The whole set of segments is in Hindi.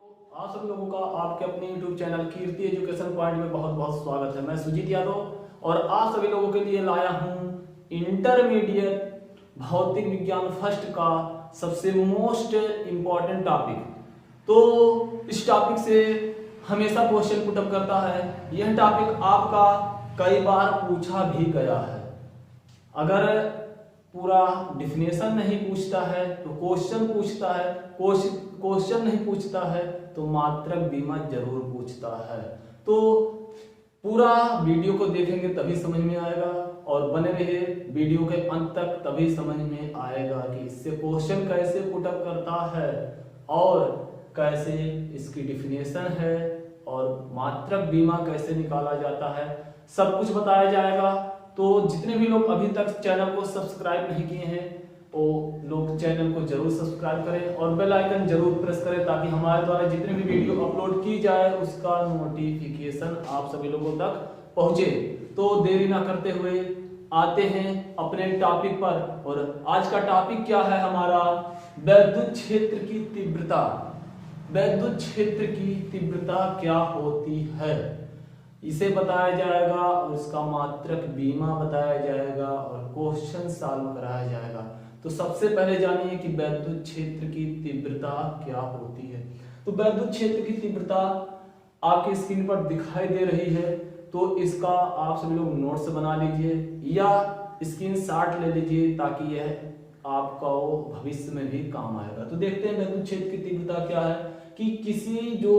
आप सभी लोगों का आपके अपने YouTube चैनल कीर्ति एजुकेशन पॉइंट में बहुत बहुत स्वागत है। मैं सुजीत यादव और आप सभी लोगों के लिए लाया हूं इंटरमीडिएट भौतिक विज्ञान फर्स्ट का सबसे मोस्ट इम्पॉर्टेंट टॉपिक। तो इस टॉपिक से हमेशा क्वेश्चन पुटअप करता है। यह टॉपिक आपका कई बार पूछा भी गया है। अगर पूरा डिफिनेशन नहीं पूछता है तो क्वेश्चन पूछता है, क्वेश्चन नहीं पूछता है तो मात्रक बीमा जरूर पूछता है। तो पूरा वीडियो को देखेंगे तभी समझ में आएगा और बने रहिए वीडियो के अंत तक, तभी समझ में आएगा कि इससे क्वेश्चन कैसे पुटअप करता है और कैसे इसकी डिफिनेशन है और मात्रक बीमा कैसे निकाला जाता है, सब कुछ बताया जाएगा। तो जितने भी लोग अभी तक चैनल को सब्सक्राइब नहीं किए हैं वो लोग चैनल को जरूर सब्सक्राइब करें और बेल आइकन जरूर प्रेस करें ताकि हमारे द्वारा जितने भी वीडियो अपलोड की जाए उसका नोटिफिकेशन आप सभी लोगों तक पहुंचे। तो देरी ना करते हुए आते हैं अपने टॉपिक पर। और आज का टॉपिक क्या है हमारा? वैद्युत क्षेत्र की तीव्रता। वैद्युत क्षेत्र की तीव्रता क्या होती है इसे बताया जाएगा और इसका मात्रक बीमा बताया जाएगा और क्वेश्चन सॉल्व कराया जाएगा। तो सबसे पहले जानिए कि वैद्युत क्षेत्र की तीव्रता क्या होती है। तो वैद्युत क्षेत्र की तीव्रता आपकी स्क्रीन पर दिखाई दे रही है, तो इसका आप सभी लोग नोट्स बना लीजिए या स्क्रीनशॉट ले लीजिए ताकि यह आपका वो भविष्य में भी काम आएगा। तो देखते हैं वैद्युत क्षेत्र की तीव्रता क्या है कि किसी जो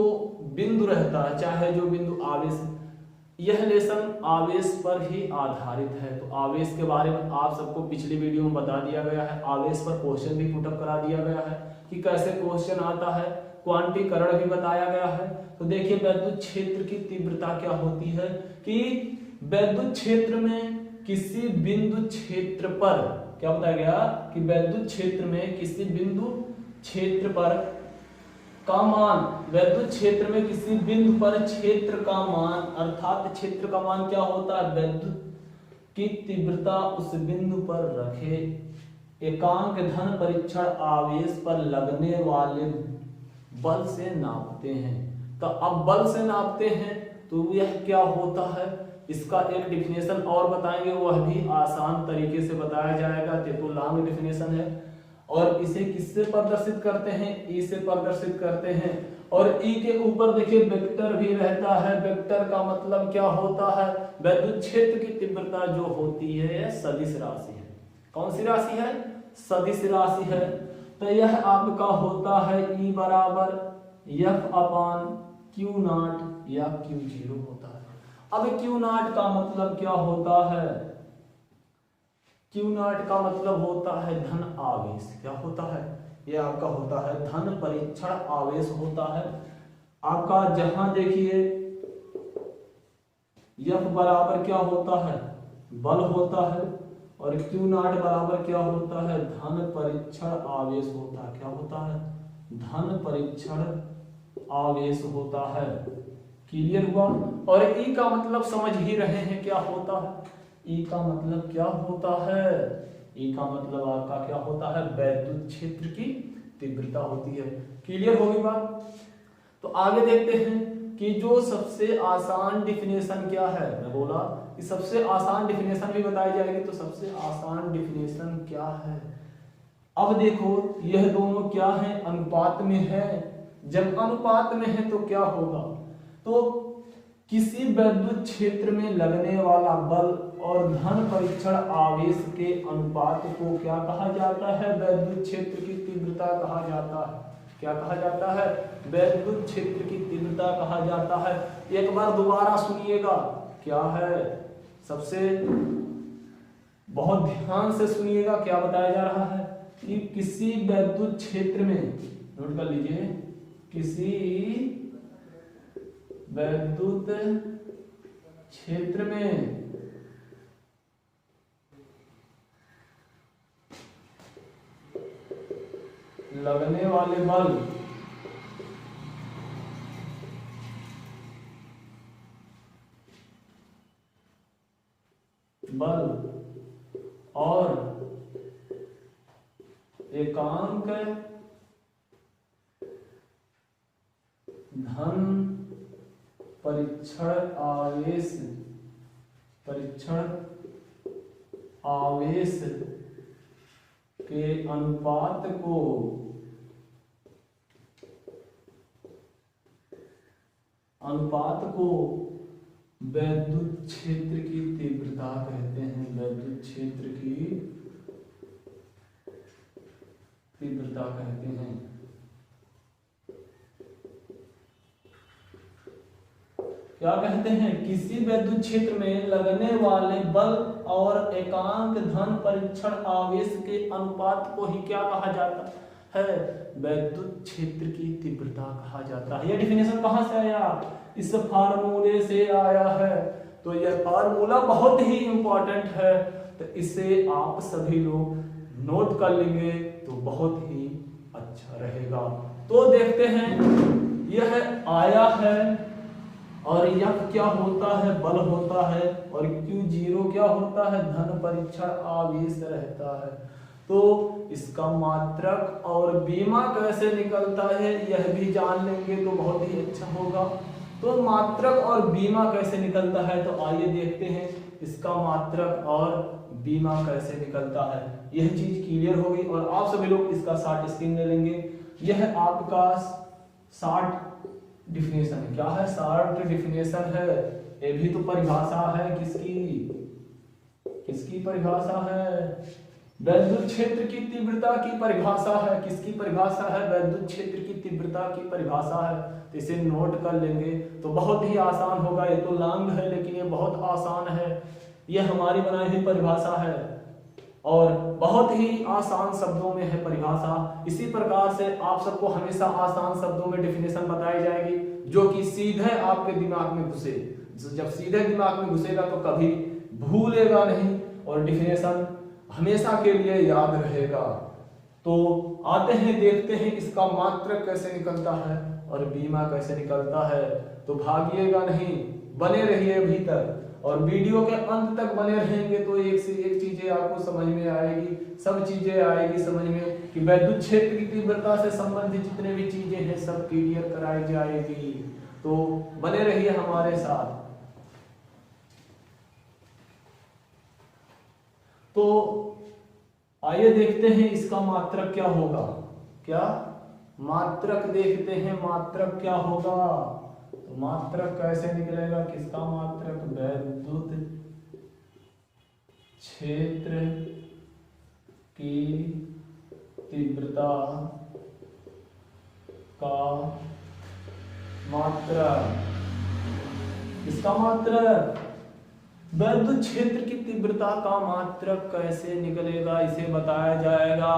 बिंदु रहता है, चाहे जो बिंदु आवेश, यह लेसन आवेश पर ही आधारित है। तो आवेश के बारे में आप सबको पिछली वीडियो में बता दिया गया है। आवेश पर क्वेश्चन भी पुटअप करा दिया गया है कि कैसे क्वेश्चन आता है, क्वांटीकरण भी बताया गया है। तो देखिए वैद्युत क्षेत्र की तीव्रता क्या होती है कि वैद्युत क्षेत्र में किसी बिंदु क्षेत्र पर, क्या बताया गया कि वैद्युत क्षेत्र में किसी बिंदु क्षेत्र पर का मान, वैद्युत क्षेत्र में किसी बिंदु पर क्षेत्र का मान, अर्थात क्षेत्र का मान क्या होता है? वैद्युत की तीव्रता उस बिंदु पर रखे एकांक धन परीक्षण आवेश पर लगने वाले बल से नापते हैं। तो अब बल से नापते हैं तो यह क्या होता है, इसका एक डिफिनेशन और बताएंगे, वह भी आसान तरीके से बताया जाएगा। तो लॉन्ग डिफिनेशन है और इसे किससे प्रदर्शित करते हैं? ई से प्रदर्शित करते हैं। और ई के ऊपर देखिए वेक्टर भी रहता है। वेक्टर का मतलब क्या होता है? वैद्युत क्षेत्र की तीव्रता जो होती है यह सदिश राशि है। कौन सी राशि है? सदिश राशि है। तो यह आपका होता है ई बराबर एफ अपान क्यू नॉट या क्यू जीरो होता है। अब क्यू नॉट का मतलब क्या होता है? क्यू नॉट का मतलब होता है धन आवेश। क्या होता है? यह आपका होता है धन परीक्षण आवेश होता है आपका। जहां देखिए एफ बराबर क्या होता है? बल होता है और क्यू नॉट बराबर क्या होता है? धन परीक्षण आवेश होता है। क्या होता है? धन परीक्षण आवेश होता है। क्लियर हुआ? और ई का मतलब समझ ही रहे हैं क्या होता है। ई का मतलब क्या होता है? ई का मतलब आपका क्या होता है? वैद्युत क्षेत्र की तीव्रता होती है। क्लियर होगी बात? तो आगे देखते हैं कि जो सबसे आसान डिफिनेशन क्या है। मैं बोला कि सबसे आसान डिफिनेशन भी बताई जाएगी। तो सबसे आसान डिफिनेशन क्या है? अब देखो यह दोनों क्या है? अनुपात में है। जब अनुपात में है तो क्या होगा? तो किसी वैद्युत क्षेत्र में लगने वाला बल और धन परीक्षण आवेश के अनुपात को क्या कहा जाता है? वैद्युत क्षेत्र की तीव्रता कहा जाता है। क्या कहा जाता है? वैद्युत क्षेत्र की तीव्रता कहा जाता है। एक बार दोबारा सुनिएगा, क्या है? सबसे बहुत ध्यान से सुनिएगा क्या बताया जा रहा है कि किसी वैद्युत क्षेत्र में, नोट कर लीजिए, किसी वैद्युत क्षेत्र में लगने वाले बल और एकांक धन परीक्षण आवेश के अनुपात को वैद्युत क्षेत्र की तीव्रता कहते हैं। वैद्युत क्षेत्र की तीव्रता कहते हैं। क्या कहते हैं? किसी विद्युत क्षेत्र में लगने वाले बल और एकांक धन परीक्षण आवेश के अनुपात को ही क्या कहा जाता है? वैद्युत क्षेत्र की तीव्रता कहा जाता है। यह डिफिनेशन कहाँ से आया? इस फार्मूले से आया है। तो यह फार्मूला बहुत ही इंपॉर्टेंट है, तो इसे आप सभी लोग नोट कर लेंगे तो बहुत ही अच्छा रहेगा। तो देखते हैं, यह आया है और यह क्या होता है? बल होता है। और Q0 क्या होता है? धन परीक्षण आवेश रहता है। तो इसका मात्रक और बीमा कैसे निकलता है यह भी जान लेंगे तो बहुत ही अच्छा होगा। तो मात्रक और बीमा कैसे निकलता है, तो आइए देखते हैं इसका मात्रक और बीमा कैसे निकलता है। यह चीज क्लियर होगी और आप सभी लोग इसका शॉर्ट स्क्रीन ले लेंगे। यह आपका शॉर्ट डिफिनेशन है। क्या है? शॉर्ट डिफिनेशन है। ये भी तो परिभाषा है। किसकी परिभाषा है? वैद्युत क्षेत्र की तीव्रता की परिभाषा है। किसकी परिभाषा है? वैद्युत क्षेत्र की तीव्रता की परिभाषा है। तो इसे नोट कर लेंगे तो बहुत ही आसान होगा। ये तो लॉन्ग है लेकिन ये बहुत आसान है। ये हमारी बनाई हुई परिभाषा है और बहुत ही आसान शब्दों में है परिभाषा। इसी प्रकार से आप सबको हमेशा आसान शब्दों में डेफिनेशन बताई जाएगी जो कि सीधे आपके दिमाग में घुसे। जब सीधे दिमाग में घुसेगा तो कभी भूलेगा नहीं और डेफिनेशन हमेशा के लिए याद रहेगा। तो आते हैं, देखते हैं इसका मात्रक कैसे निकलता है और बीमा कैसे निकलता है। तो भागिएगा नहीं, बने रहिए अभी तक और वीडियो के अंत तक बने रहेंगे तो एक से एक चीजें आपको समझ में आएगी। सब चीजें आएगी समझ में कि वैद्युत क्षेत्र की तीव्रता से संबंधित जितने भी चीजें हैं सब क्लियर कराई जाएगी। तो बने रहिए हमारे साथ। तो आइए देखते हैं इसका मात्रक क्या होगा। क्या मात्रक देखते हैं, मात्रक क्या होगा। तो मात्रक कैसे निकलेगा? किसका मात्रक? वैद्युत क्षेत्र की तीव्रता का मात्रक। किसका मात्रक? वैद्युत क्षेत्र की तीव्रता का मात्रक कैसे निकलेगा इसे बताया जाएगा।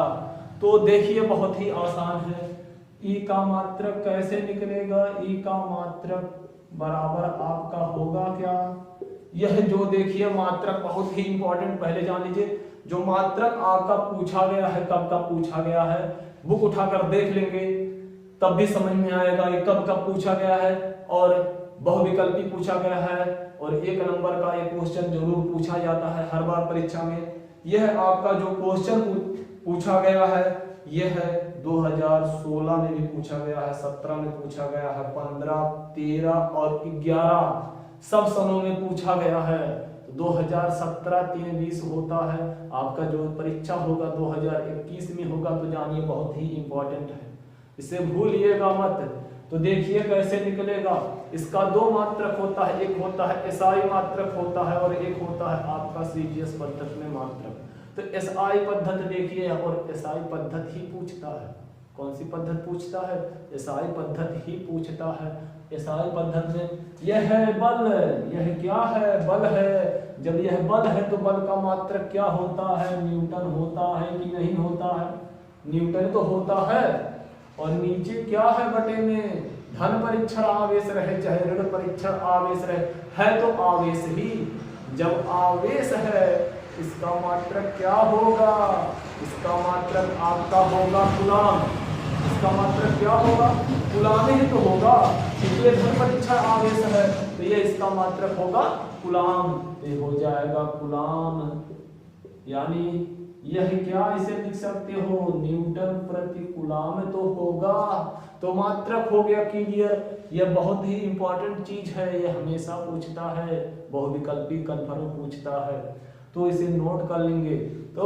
तो देखिए बहुत ही आसान है। ई का मात्रक कैसे निकलेगा? ई का मात्रक बराबर आपका होगा क्या? यह जो देखिए मात्रक बहुत ही इंपॉर्टेंट, पहले जान लीजिए। जो मात्रक आपका पूछा गया है, कब का पूछा गया है, बुक उठाकर देख लेंगे तब भी समझ में आएगा ये कब कब पूछा गया है। और बहुविकल्पी पूछा गया है और 1 नंबर का एक क्वेश्चन जरूर पूछा जाता है हर बार परीक्षा में। यह आपका जो क्वेश्चन पूछा गया है यह है 2016 में भी पूछा गया है, 17 में पूछा गया है, 15, 13 और 11 सब सनों में पूछा गया है। तो 2017 3-20 होता है। आपका जो परीक्षा होगा 2021 में होगा। तो जानिए बहुत ही इंपॉर्टेंट है, इसे भूलिएगा मत। तो देखिए कैसे निकलेगा। इसका 2 मात्रक होता है, एक होता है एसआई मात्रक होता है और एक होता है आपका सीजीएस पद्धति में मात्रक। तो एसआई पद्धति देखिए और एसआई पद्धति ही पूछता है। कौन सी पद्धति पूछता है? एसआई पद्धति ही पूछता है। एसआई पद्धति में यह है बल, यह क्या है? बल है। जब यह बल है तो बल का मात्रक क्या होता है? न्यूटन होता है कि नहीं होता है? न्यूटन तो होता है। और नीचे क्या है बटे में? धन परीक्षण आवेश रहे चाहे ऋण परीक्षण आवेश रहे, है तो आवेश ही। जब आवेश है इसका मात्रक क्या होगा? इसका मात्रक आपका होगा कूलाम। इसका मात्रक क्या होगा? कूलाम ही तो होगा क्योंकि धन परीक्षण आवेश है तो ये इसका मात्रक होगा कूलाम। ये हो जाएगा कूलाम। यानी यह क्या इसे लिख सकते हो, न्यूटन प्रति कूलम तो होगा। तो मात्रक हो गया क्लियर। यह बहुत ही इंपॉर्टेंट चीज है, यह हमेशा पूछता है, बहुविकल्पी कन्फर्म पूछता है, तो इसे नोट कर लेंगे। तो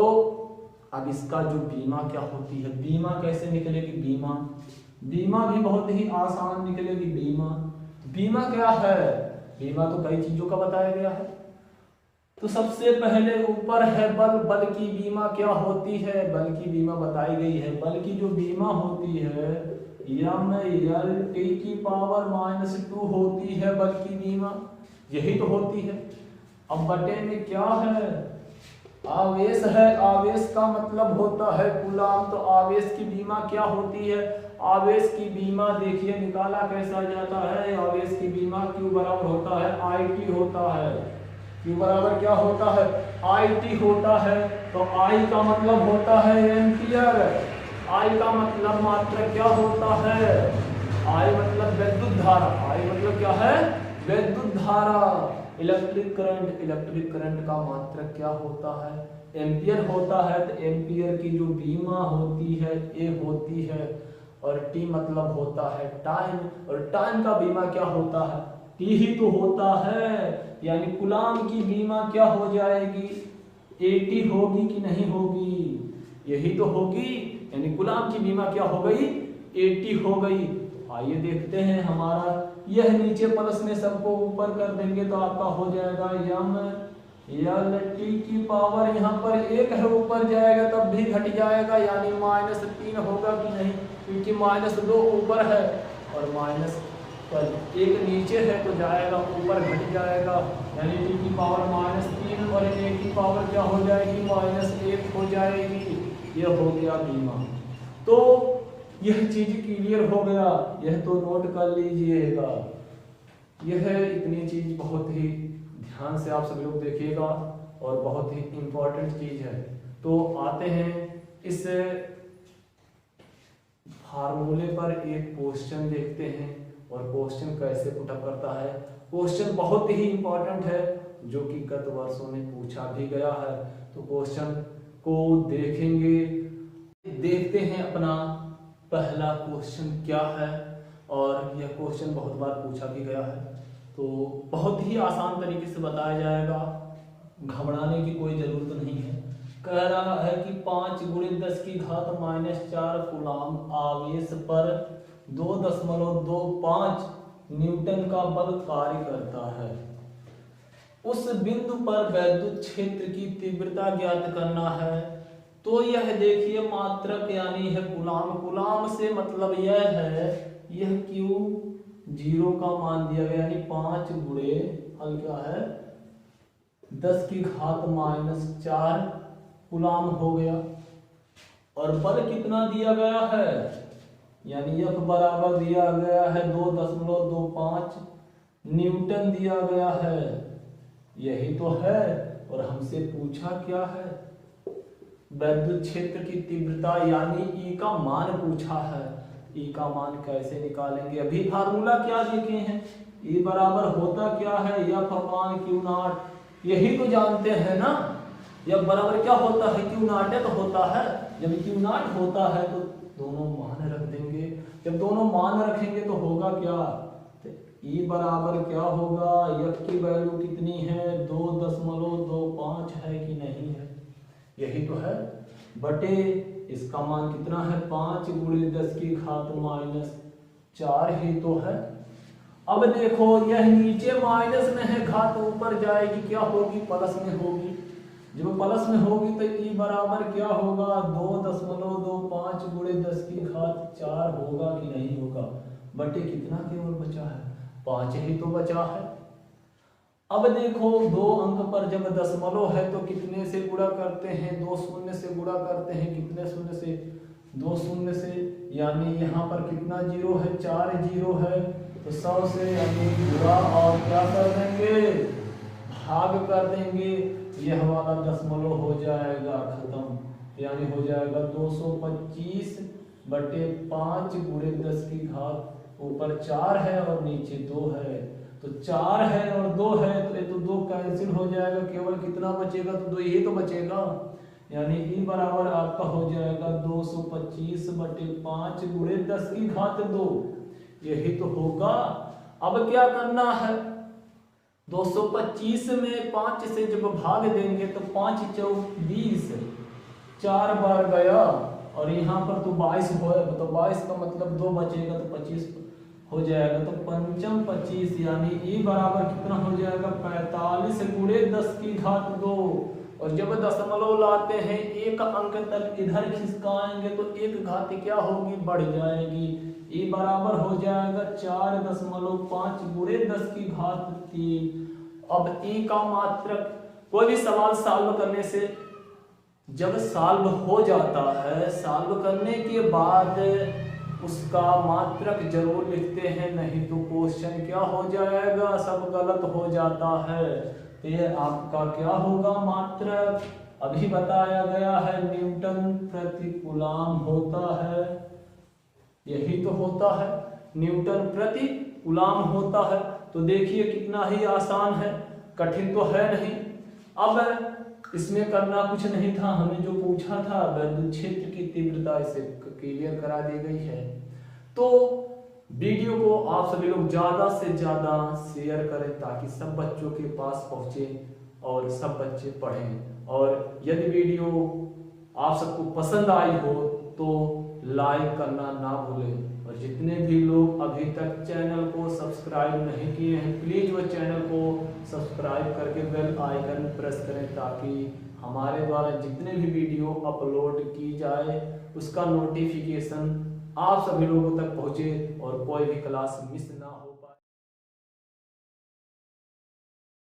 अब इसका जो बीमा क्या होती है, बीमा कैसे निकलेगी, बीमा भी बहुत ही आसान निकलेगी। बीमा क्या है, बीमा तो कई चीजों का बताया गया है। तो सबसे पहले ऊपर है बल की बीमा क्या होती है, बल की बीमा बताई गई है। बल की जो बीमा होती है mLT की पावर -2 होती है बल की बीमा, यही तो होती है। अब बटे में क्या है, आवेश है, आवेश का मतलब होता है कूलम। तो आवेश की बीमा क्या होती है, आवेश की बीमा देखिए निकाला कैसा जाता है, आवेश की बीमा Q बराबर होता है IT होता है। Q बराबर क्या होता है, IT होता है। तो I का मतलब होता है एम्पियर, I का मतलब मात्रक क्या होता है, I मतलब विद्युत धारा, I मतलब क्या है, विद्युत धारा। इलेक्ट्रिक करंट का मात्रक क्या होता है, एम्पियर होता है। तो एम्पियर की जो बीमा होती है ए होती है, और टी मतलब होता है टाइम, और टाइम का बीमा क्या होता है, टी ही तो होता है। यानी कूलम की बीमा क्या हो जाएगी, एटी होगी कि नहीं होगी, यही तो होगी। यानी कूलम की बीमा क्या हो गई, एटी हो गई। आइए देखते हैं हमारा, यह नीचे प्लस में सबको ऊपर कर देंगे तो आपका हो जाएगा mLT की पावर, यहाँ पर 1 है, ऊपर जाएगा तब भी घट जाएगा, यानी -3 होगा कि नहीं, क्योंकि -2 ऊपर है और -1 नीचे है तो जाएगा ऊपर, घट जाएगा, यानी t की पावर -3 और a की पावर क्या हो जाएगी, -1 हो जाएगी। यह हो गया बीमा। तो यह चीज क्लियर हो गया, यह तो नोट कर लीजिएगा। यह इतनी चीज बहुत ही ध्यान से आप सब लोग देखिएगा और बहुत ही इंपॉर्टेंट चीज है। तो आते हैं इस फार्मूले पर एक क्वेश्चन देखते हैं, और क्वेश्चन कैसे पुटअप करता है। क्वेश्चन बहुत ही इंपॉर्टेंट है, जो कि गत वर्षों में पूछा भी गया है। तो क्वेश्चन को देखेंगे, देखते हैं अपना पहला क्वेश्चन क्या है, और यह क्वेश्चन बहुत बार पूछा भी गया है, तो बहुत ही आसान तरीके से बताया जाएगा, घबराने की कोई जरूरत नहीं है। कह रहा है कि 5 × 10⁻⁴ कूलम आवेश पर 2.25 न्यूटन का बल कार्य करता है। उस बिंदु पर विद्युत क्षेत्र की तीव्रता ज्ञात करना है। तो यह देखिए मात्रक यानी है कूलम से मतलब यह है, यह Q 0 का मान दिया गया, यानी 5 × हल क्या है 10⁻⁴ कूलम हो गया। और बल कितना दिया गया है, यानी F बराबर दिया गया है 2.25 न्यूटन दिया गया है, यही तो है। और हमसे पूछा क्या है, विद्युत क्षेत्र की तीव्रता यानी E का मान पूछा है। E का मान कैसे निकालेंगे, अभी फार्मूला क्या देखे हैं, E बराबर होता क्या है, F/Q0, यही तो जानते हैं ना। F बराबर क्या होता है, Q0 तो होता है। जब Q0 होता है तो दोनों मान रख देंगे, जब दोनों मान रखेंगे तो होगा क्या, E बराबर क्या होगा, F की वैल्यू कितनी है 2.25 है कि नहीं है, यही तो है, बटे इसका मान कितना है 5 × 10⁻⁴ ही तो है। अब देखो यह नीचे माइनस में है, घात ऊपर जाएगी, क्या होगी, प्लस में होगी। जब प्लस में होगी तो E बराबर क्या होगा 2.25 × 10⁻⁴ होगा कि नहीं होगा, बटे कितना केवल बचा है 5 ही तो बचा है। अब देखो 2 अंक पर जब दशमलव है तो कितने से गुणा करते हैं, 2 शून्य से गुणा करते हैं, कितने शून्य से 2 शून्य से, यानी यहाँ पर कितना जीरो है 4 जीरो है, तो 100 से यानी गुणा और क्या कर देंगे भाग कर देंगे, यह वाला दशमलव हो जाएगा खत्म, यानी हो जाएगा 225 बटे 5 × 10⁻, ऊपर 4 है और नीचे 2 है, तो 4 है और 2 है, तो ये तो 2 कैंसिल हो जाएगा, केवल कितना बचेगा, तो 2 यही तो बचेगा, यानी ई बराबर आपका हो जाएगा 225/5 गुणे 10 की घात 2। यही तो होगा। अब क्या करना है, 225 में 5 से जब भाग देंगे तो 5 चौक 20, 4 बार गया और यहाँ पर तो 22 हो, तो 22 का मतलब 2 बचेगा तो 25 हो जाएगा। तो पंचम 25 यानी ई बराबर कितना हो जाएगा 45 गुणे 10 की घात 2। और जब दशमलव लाते हैं एक अंक तक इधर खिसकाएंगे तो एक घात क्या होगी, बढ़ जाएगी। ई बराबर हो जाएगा 4.5 गुणे 10 की घात 3। अब ई का मात्रक, कोई भी सवाल सॉल्व करने से जब सॉल्व हो जाता है, सॉल्व करने के बाद उसका मात्रक जरूर लिखते हैं, नहीं तो क्वेश्चन क्या हो जाएगा, सब गलत हो जाता है। तो ये आपका क्या होगा मात्रक, अभी बताया गया है न्यूटन प्रति कूलम होता है। यही तो होता है, न्यूटन प्रति कूलम होता है। तो देखिए कितना ही आसान है, कठिन तो है नहीं। अब इसमें करना कुछ नहीं था, हमें जो पूछा था विद्युत क्षेत्र की तीव्रता इसे क्लियर करा दी गई है। तो वीडियो को आप सभी लोग ज्यादा से ज्यादा शेयर करें ताकि सब बच्चों के पास पहुंचे और सब बच्चे पढ़ें। और यदि वीडियो आप सबको पसंद आई हो तो लाइक करना ना भूलें। और जितने भी लोग अभी तक चैनल को सब्सक्राइब नहीं किए हैं, प्लीज वो चैनल को सब्सक्राइब करके बेल आइकन प्रेस करें ताकि हमारे द्वारा जितने भी वीडियो अपलोड की जाए उसका नोटिफिकेशन आप सभी लोगों तक पहुंचे और कोई भी क्लास मिस ना हो।